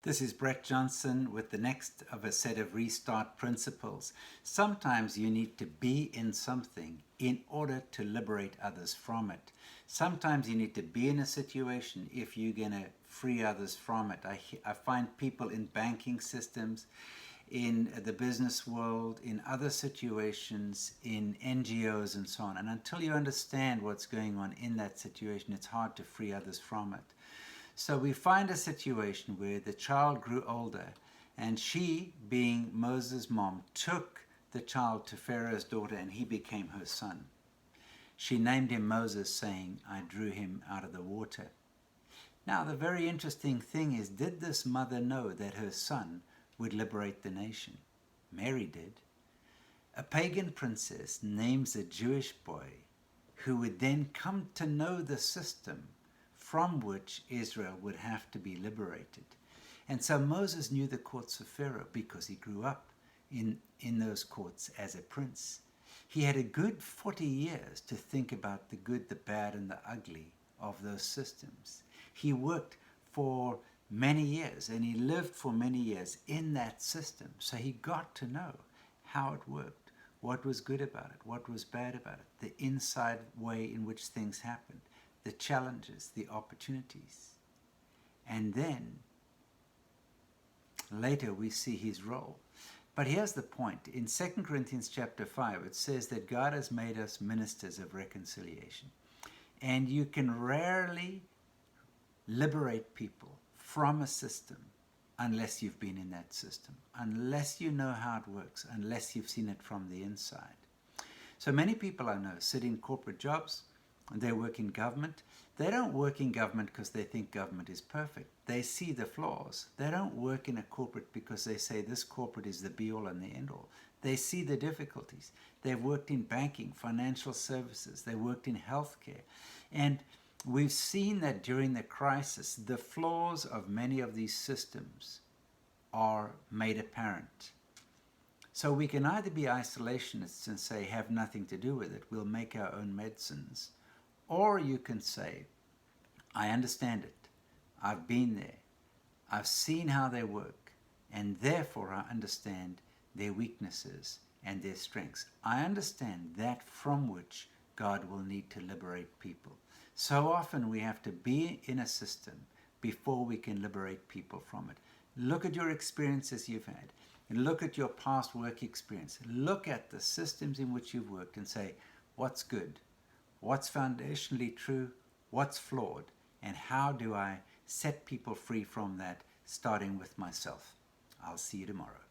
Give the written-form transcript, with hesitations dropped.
This is Brett Johnson with the next of a set of restart principles. Sometimes you need to be in something in order to liberate others from it. Sometimes you need to be in a situation if you're going to free others from it. I find people in banking systems, in the business world, in other situations, in NGOs and so on. And until you understand what's going on in that situation, it's hard to free others from it. So we find a situation where the child grew older, and she, being Moses' mom, took the child to Pharaoh's daughter and he became her son. She named him Moses, saying, "I drew him out of the water." Now the very interesting thing is, did this mother know that her son would liberate the nation? Mary did. A pagan princess names a Jewish boy who would then come to know the system from which Israel would have to be liberated. And so Moses knew the courts of Pharaoh because he grew up in those courts as a prince. He had a good 40 years to think about the good, the bad, and the ugly of those systems. He worked for many years and he lived for many years in that system. So he got to know how it worked, what was good about it, what was bad about it, the inside way in which things happened, the challenges, the opportunities. And then later we see his role. But here's the point. In 2 Corinthians chapter 5, it says that God has made us ministers of reconciliation. And you can rarely liberate people from a system unless you've been in that system, unless you know how it works, unless you've seen it from the inside. So many people I know sit in corporate jobs, and they work in government. They don't work in government because they think government is perfect. They see the flaws. They don't work in a corporate because they say this corporate is the be-all and the end-all. They see the difficulties. They've worked in banking, financial services. They worked in healthcare. And we've seen that during the crisis, the flaws of many of these systems are made apparent. So we can either be isolationists and say, have nothing to do with it, we'll make our own medicines. Or you can say, I understand it. I've been there. I've seen how they work. And therefore I understand their weaknesses and their strengths. I understand that from which God will need to liberate people. So often we have to be in a system before we can liberate people from it. Look at your experiences you've had. And look at your past work experience. Look at the systems in which you've worked and say, what's good? What's foundationally true? What's flawed? And how do I set people free from that, starting with myself? I'll see you tomorrow.